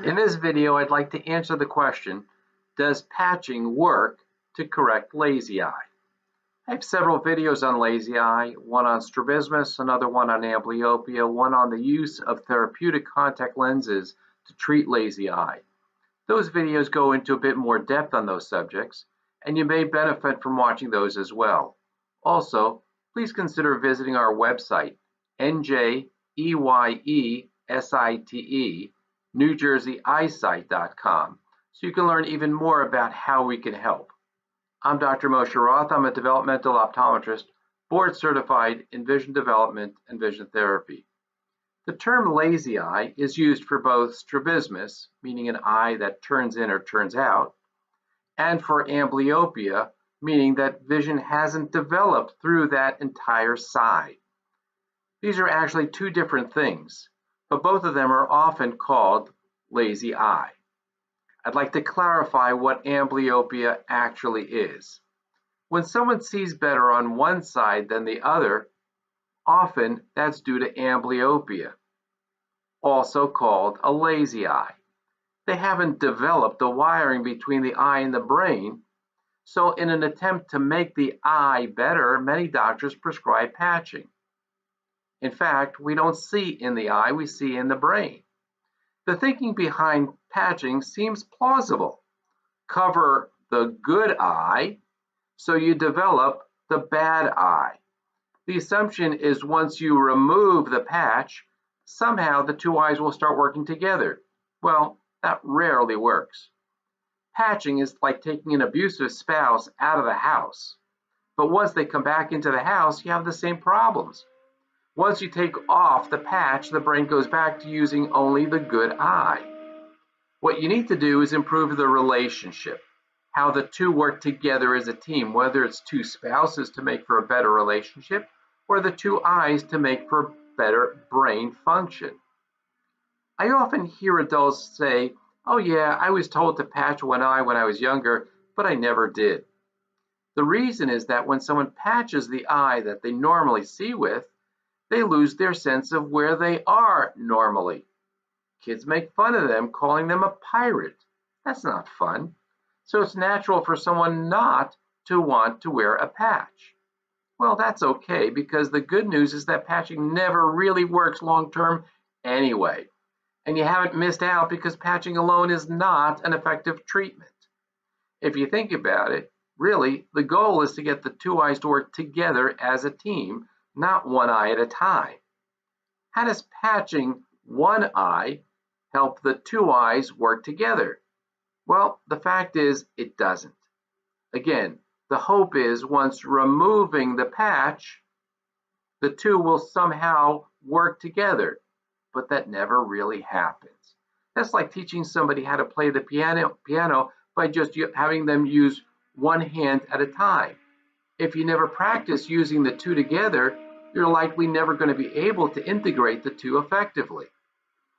In this video, I'd like to answer the question, does patching work to correct lazy eye? I have several videos on lazy eye, one on strabismus, another one on amblyopia, one on the use of therapeutic contact lenses to treat lazy eye. Those videos go into a bit more depth on those subjects, and you may benefit from watching those as well. Also, please consider visiting our website, NJEYESITE, NewJerseyEyesight.com, so you can learn even more about how we can help. I'm Dr. Moshe Roth. I'm a developmental optometrist, board certified in vision development and vision therapy. The term lazy eye is used for both strabismus, meaning an eye that turns in or turns out, and for amblyopia, meaning that vision hasn't developed through that entire side. These are actually two different things, but both of them are often called lazy eye. I'd like to clarify what amblyopia actually is. When someone sees better on one side than the other, often that's due to amblyopia, also called a lazy eye. They haven't developed the wiring between the eye and the brain, so in an attempt to make the eye better, many doctors prescribe patching. In fact, we don't see in the eye, we see in the brain. The thinking behind patching seems plausible. Cover the good eye, so you develop the bad eye. The assumption is once you remove the patch, somehow the two eyes will start working together. Well, that rarely works. Patching is like taking an abusive spouse out of the house. But once they come back into the house, you have the same problems. Once you take off the patch, the brain goes back to using only the good eye. What you need to do is improve the relationship, how the two work together as a team, whether it's two spouses to make for a better relationship, or the two eyes to make for better brain function. I often hear adults say, "Oh yeah, I was told to patch one eye when I was younger, but I never did." The reason is that when someone patches the eye that they normally see with, they lose their sense of where they are normally. Kids make fun of them, calling them a pirate. That's not fun. So it's natural for someone not to want to wear a patch. Well, that's okay, because the good news is that patching never really works long term anyway. And you haven't missed out because patching alone is not an effective treatment. If you think about it, really, the goal is to get the two eyes to work together as a team, not one eye at a time. How does patching one eye help the two eyes work together? Well, the fact is it doesn't. Again, the hope is once removing the patch, the two will somehow work together, but that never really happens. That's like teaching somebody how to play the piano by just having them use one hand at a time. If you never practice using the two together, you're likely never going to be able to integrate the two effectively.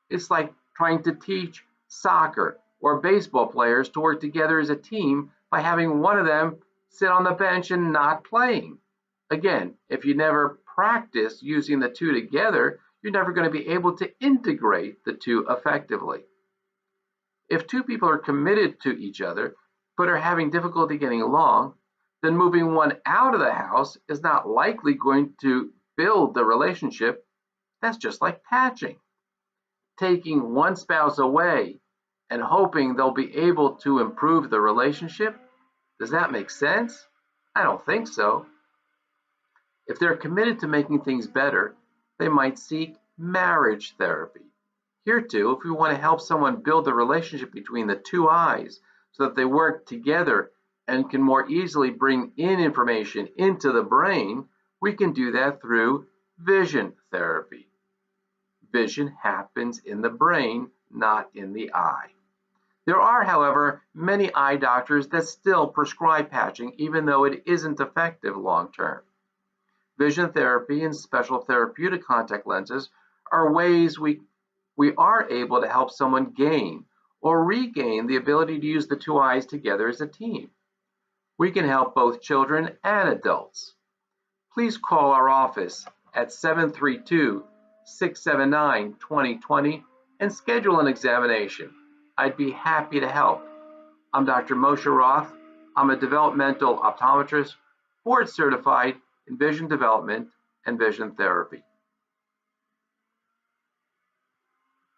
It's like trying to teach soccer or baseball players to work together as a team by having one of them sit on the bench and not playing. Again, if you never practice using the two together, you're never going to be able to integrate the two effectively. If two people are committed to each other but are having difficulty getting along, then moving one out of the house is not likely going to build the relationship. That's just like patching. Taking one spouse away and hoping they'll be able to improve the relationship, does that make sense? I don't think so. If they're committed to making things better, they might seek marriage therapy. Here too, if we want to help someone build the relationship between the two eyes so that they work together and can more easily bring in information into the brain, we can do that through vision therapy. Vision happens in the brain, not in the eye. There are, however, many eye doctors that still prescribe patching, even though it isn't effective long term. Vision therapy and special therapeutic contact lenses are ways we are able to help someone gain or regain the ability to use the two eyes together as a team. We can help both children and adults. Please call our office at 732-679-2020 and schedule an examination. I'd be happy to help. I'm Dr. Moshe Roth. I'm a developmental optometrist, board certified in vision development and vision therapy.